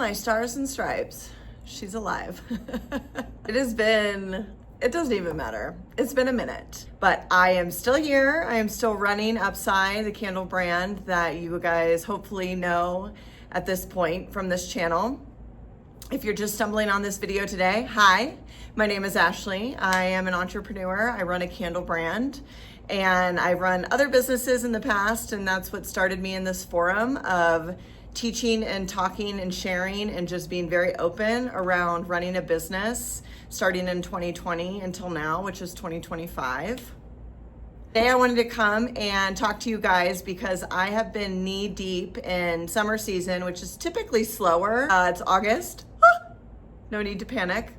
my stars and stripes. She's alive. It doesn't even matter. It's been a minute, but I am still here. I am still running Upside, the candle brand that you guys hopefully know at this point from this channel. If you're just stumbling on this video today, hi, my name is Ashley. I am an entrepreneur. I run a candle brand and I've run other businesses in the past, and that's what started me in this forum of teaching and talking and sharing and just being very open around running a business starting in 2020 until now, which is 2025. Today I wanted to come and talk to you guys because I have been knee deep in summer season, which is typically slower. It's August. No need to panic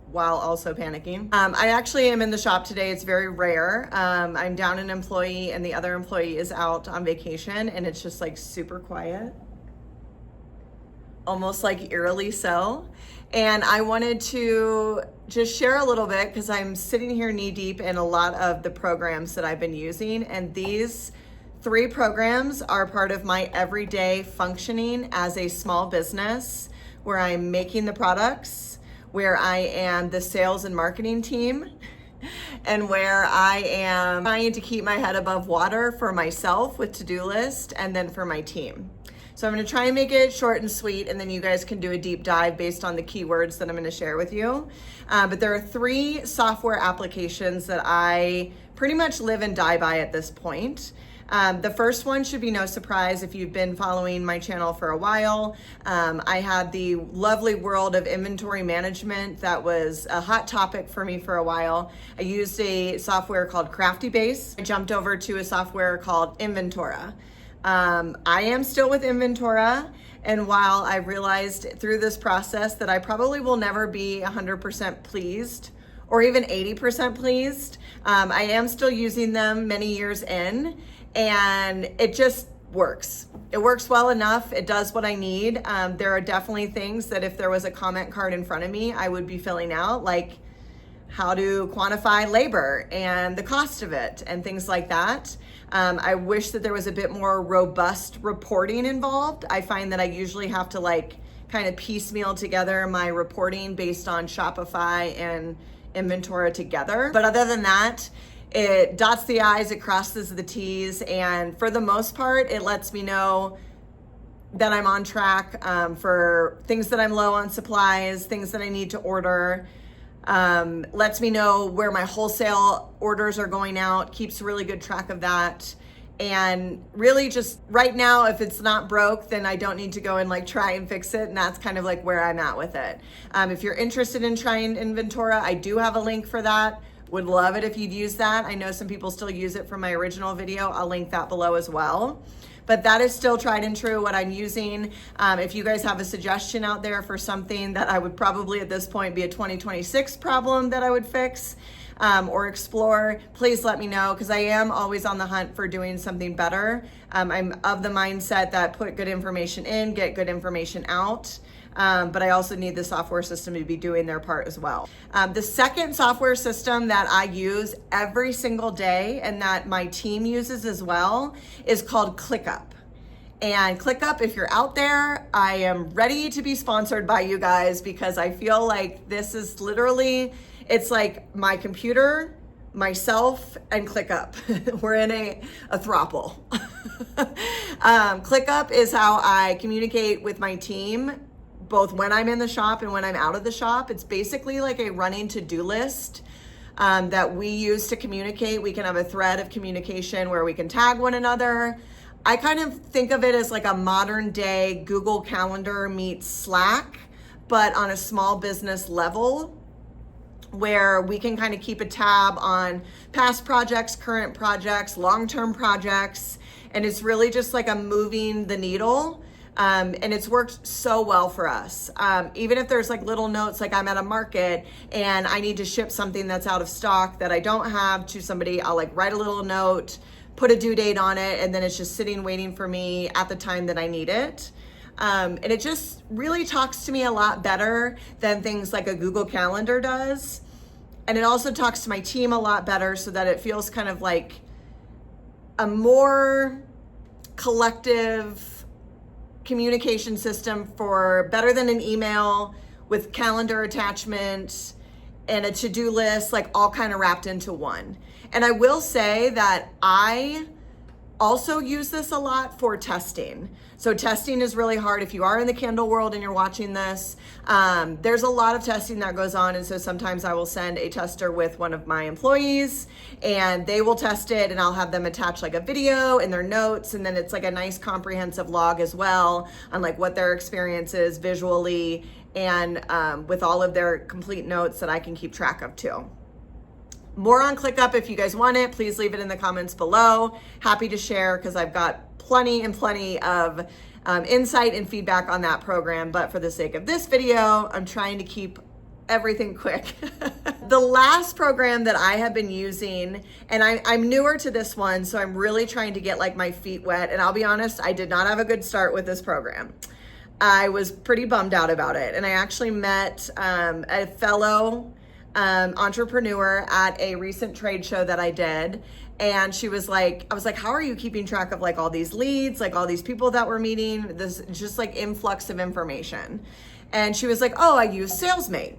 while also panicking. I actually am in the shop today. It's very rare. I'm down an employee and the other employee is out on vacation, and it's just like super quiet, almost like eerily so. And I wanted to just share a little bit because I'm sitting here knee deep in a lot of the programs that I've been using. And these 3 programs are part of my everyday functioning as a small business, where I'm making the products, where I am the sales and marketing team, and where I am trying to keep my head above water for myself with to-do list and then for my team. So I'm gonna try and make it short and sweet, and then you guys can do a deep dive based on the keywords that I'm gonna share with you. But there are 3 software applications that I pretty much live and die by at this point. The first one should be no surprise if you've been following my channel for a while. I had the lovely world of inventory management that was a hot topic for me for a while. I used a software called CraftyBase. I jumped over to a software called Inventora. I am still with Inventora, and while I realized through this process that I probably will never be 100% pleased or even 80% pleased, I am still using them many years in, and it just works. It works well enough. It does what I need. There are definitely things that if there was a comment card in front of me, I would be filling out, like how to quantify labor and the cost of it and things like that. I wish that there was a bit more robust reporting involved. I find that I usually have to kind of piecemeal together my reporting based on Shopify and Inventora together. But other than that, it dots the I's, it crosses the T's, and for the most part, it lets me know that I'm on track for things that I'm low on supplies, things that I need to order. Lets me know where my wholesale orders are going out, keeps really good track of that. And really just right now, if it's not broke, then I don't need to go and try and fix it. And that's kind of where I'm at with it. If you're interested in trying Inventora, I do have a link for that. Would love it if you'd use that. I know some people still use it from my original video. I'll link that below as well. But that is still tried and true what I'm using. If you guys have a suggestion out there for something that I would probably at this point be a 2026 problem that I would fix or explore, please let me know, because I am always on the hunt for doing something better. I'm of the mindset that put good information in, get good information out. But I also need the software system to be doing their part as well. The second software system that I use every single day and that my team uses as well is called ClickUp. And ClickUp, if you're out there, I am ready to be sponsored by you guys, because I feel like this is literally, it's like my computer, myself, and ClickUp. We're in a throuple. ClickUp is how I communicate with my team, both when I'm in the shop and when I'm out of the shop. It's basically like a running to-do list that we use to communicate. We can have a thread of communication where we can tag one another. I kind of think of it as like a modern day Google Calendar meets Slack, but on a small business level, where we can kind of keep a tab on past projects, current projects, long-term projects, and it's really just like a moving the needle. And it's worked so well for us. Even if there's little notes, like I'm at a market and I need to ship something that's out of stock that I don't have to somebody, I'll write a little note, put a due date on it, and then it's just sitting waiting for me at the time that I need it. And it just really talks to me a lot better than things like a Google Calendar does. And it also talks to my team a lot better, so that it feels kind of like a more collective communication system for better than an email with calendar attachment and a to-do list, like all kind of wrapped into one. And I will say that I also use this a lot for testing. So testing is really hard. If you are in the candle world and you're watching this, there's a lot of testing that goes on. And so sometimes I will send a tester with one of my employees and they will test it, and I'll have them attach like a video in their notes. And then it's like a nice comprehensive log as well on like what their experience is visually, and with all of their complete notes that I can keep track of too. More on ClickUp. If you guys want it, please leave it in the comments below. Happy to share because I've got plenty of insight and feedback on that program. But for the sake of this video, I'm trying to keep everything quick. The last program that I have been using, and I'm newer to this one, so I'm really trying to get like my feet wet. And I'll be honest, I did not have a good start with this program. I was pretty bummed out about it. And I actually met a fellow entrepreneur at a recent trade show that I did. And she was like, I was like, how are you keeping track of like all these leads, like all these people that we're meeting, this just like influx of information. And she was like, oh, I use Salesmate.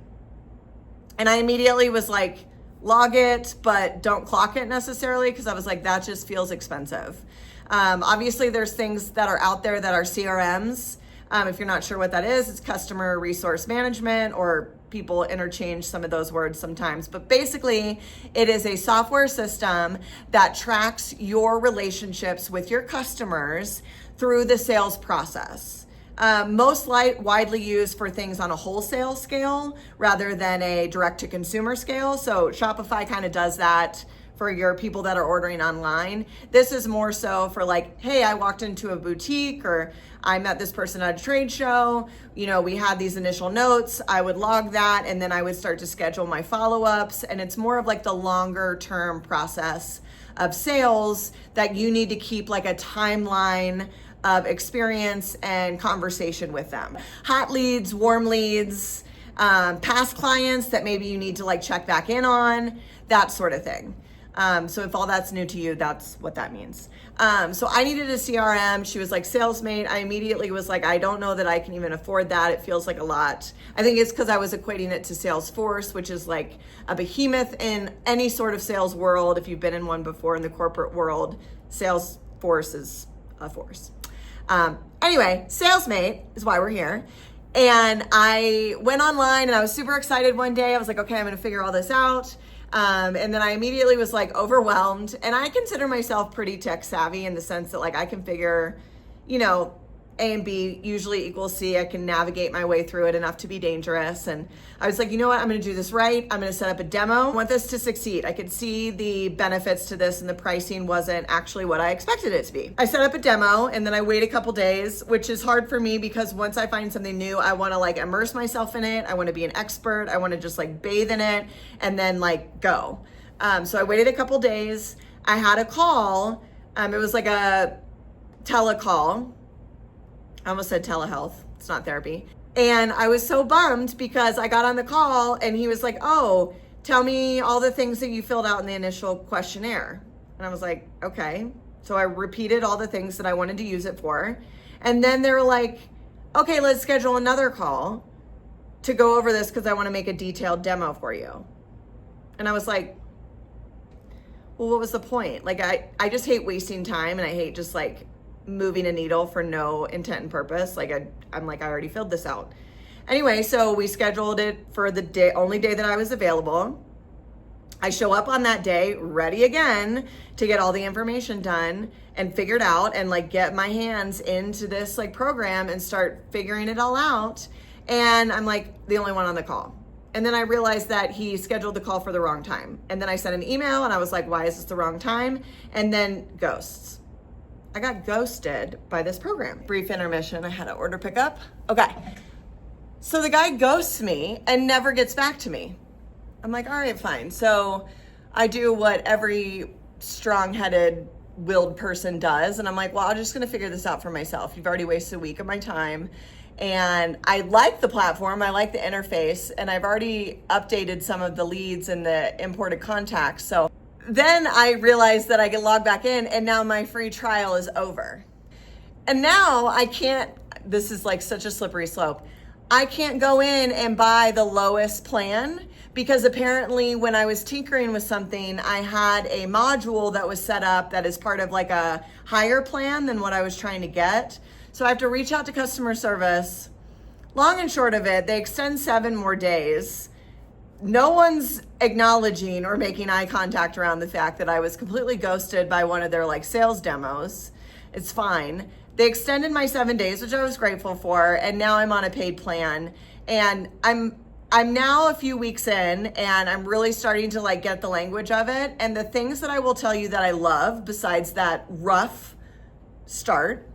And I immediately was like, log it, but don't clock it necessarily, because I was like, that just feels expensive. Obviously there's things that are out there that are CRMs. If you're not sure what that is, it's customer resource management, or people interchange some of those words sometimes. But basically, it is a software system that tracks your relationships with your customers through the sales process. Most widely used for things on a wholesale scale rather than a direct-to-consumer scale. So Shopify kind of does that for your people that are ordering online. This is more so for like, hey, I walked into a boutique, or I met this person at a trade show. You know, we had these initial notes. I would log that, and then I would start to schedule my follow-ups. And it's more of like the longer term process of sales that you need to keep like a timeline of experience and conversation with them. Hot leads, warm leads, past clients that maybe you need to like check back in on, that sort of thing. So if all that's new to you, that's what that means. So I needed a CRM. She was like, Salesmate. I immediately was like, I don't know that I can even afford that. It feels like a lot. I think it's because I was equating it to Salesforce, which is like a behemoth in any sort of sales world. If you've been in one before in the corporate world, Salesforce is a force. Anyway, Salesmate is why we're here. And I went online and I was super excited one day. I was like, okay, I'm going to figure all this out. And then I immediately was like overwhelmed, and I consider myself pretty tech savvy in the sense that like I can figure, you know, A and B usually equals C. I can navigate my way through it enough to be dangerous. And I was like, you know what? I'm going to do this right. I'm going to set up a demo. I want this to succeed. I could see the benefits to this, and the pricing wasn't actually what I expected it to be. I set up a demo, and then I wait a couple days, which is hard for me because once I find something new, I want to like immerse myself in it. I want to be an expert. I want to just like bathe in it and then like go. So I waited a couple days. I had a call. It was like a telecall. I almost said telehealth. It's not therapy. And I was so bummed because I got on the call and he was like, oh, tell me all the things that you filled out in the initial questionnaire. And I was like, okay. So I repeated all the things that I wanted to use it for. And then they were like, okay, let's schedule another call to go over this because I want to make a detailed demo for you. And I was like, well, what was the point? Like, I just hate wasting time, and I hate just like moving a needle for no intent and purpose. Like I'm like, I already filled this out. Anyway, so we scheduled it for the only day that I was available. I show up on that day ready again to get all the information done and figured out and like get my hands into this like program and start figuring it all out. And I'm like the only one on the call. And then I realized that he scheduled the call for the wrong time. And then I sent an email and I was like, why is this the wrong time? And then ghosts. I got ghosted by this program. Brief intermission, I had to order pickup. Okay. So the guy ghosts me and never gets back to me. I'm like, all right, fine. So I do what every strong-headed, willed person does. And I'm like, well, I'm just gonna figure this out for myself. You've already wasted a week of my time. And I like the platform, I like the interface, and I've already updated some of the leads and the imported contacts. So then I realized that I could log back in, and now my free trial is over. And now I can't this is like such a slippery slope. I can't go in and buy the lowest plan because apparently when I was tinkering with something, I had a module that was set up that is part of like a higher plan than what I was trying to get. So I have to reach out to customer service. Long and short of it, they extend 7 more days. No one's acknowledging or making eye contact around the fact that I was completely ghosted by one of their like sales demos. It's fine. They extended my 7 days, which I was grateful for, and now I'm on a paid plan. And I'm now a few weeks in, and I'm really starting to like get the language of it. And the things that I will tell you that I love, besides that rough start,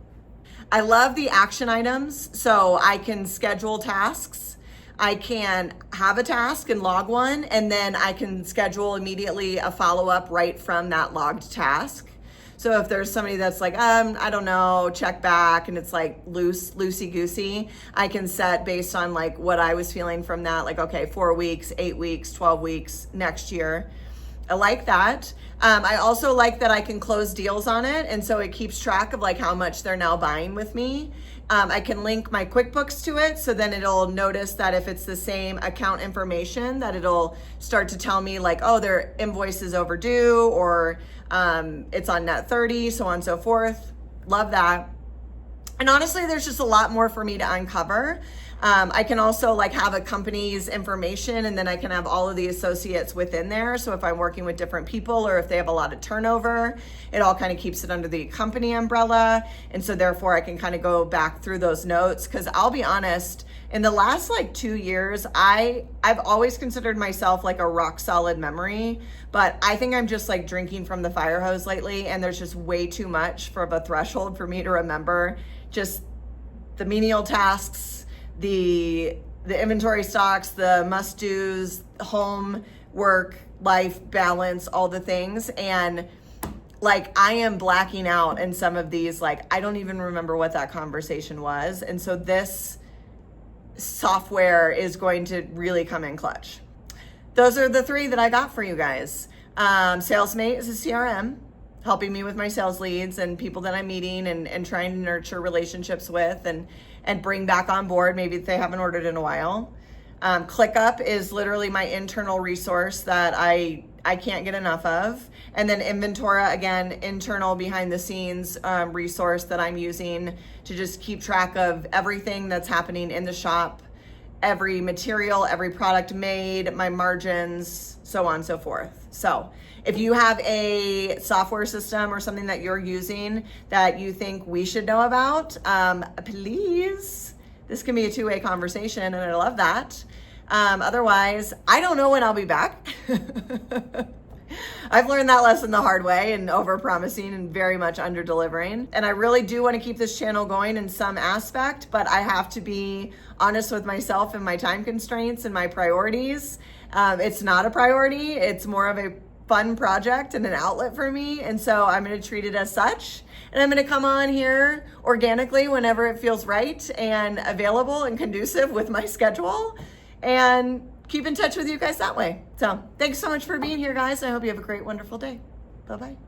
I love the action items. So I can schedule tasks. I can have a task and log one, and then I can schedule immediately a follow-up right from that logged task. So if there's somebody that's like, I don't know, check back, and it's like loosey-goosey, I can set based on like what I was feeling from that, like, okay, 4 weeks, 8 weeks, 12 weeks, next year. I like that. I also like that I can close deals on it, and so it keeps track of like how much they're now buying with me. I can link my QuickBooks to it, so then it'll notice that if it's the same account information, that it'll start to tell me like, oh, their invoice is overdue, or it's on net 30, so on and so forth. Love that. And honestly, there's just a lot more for me to uncover. I can also like have a company's information, and then I can have all of the associates within there. So if I'm working with different people or if they have a lot of turnover, it all kind of keeps it under the company umbrella. And so therefore I can kind of go back through those notes, because I'll be honest, in the last like 2 years, I've always considered myself like a rock solid memory, but I think I'm just like drinking from the fire hose lately, and there's just way too much of a threshold for me to remember just the menial tasks, the inventory stocks, the must-dos, home, work, life, balance, all the things. And like I am blacking out in some of these, like I don't even remember what that conversation was. And so this software is going to really come in clutch. Those are the 3 that I got for you guys. Salesmate is a CRM, helping me with my sales leads and people that I'm meeting and trying to nurture relationships with and bring back on board, maybe if they haven't ordered in a while. ClickUp is literally my internal resource that I can't get enough of. And then Inventora, again, internal behind the scenes resource that I'm using to just keep track of everything that's happening in the shop, every material, every product made, my margins, so on and so forth. So if you have a software system or something that you're using that you think we should know about, please, this can be a 2-way conversation, and I love that. Otherwise, I don't know when I'll be back. I've learned that lesson the hard way, and over-promising and very much under-delivering. And I really do want to keep this channel going in some aspect, but I have to be honest with myself and my time constraints and my priorities. It's not a priority. It's more of a fun project and an outlet for me. And so I'm going to treat it as such. And I'm going to come on here organically whenever it feels right and available and conducive with my schedule, and keep in touch with you guys that way. So thanks so much for being here, guys. I hope you have a great, wonderful day. Bye-bye.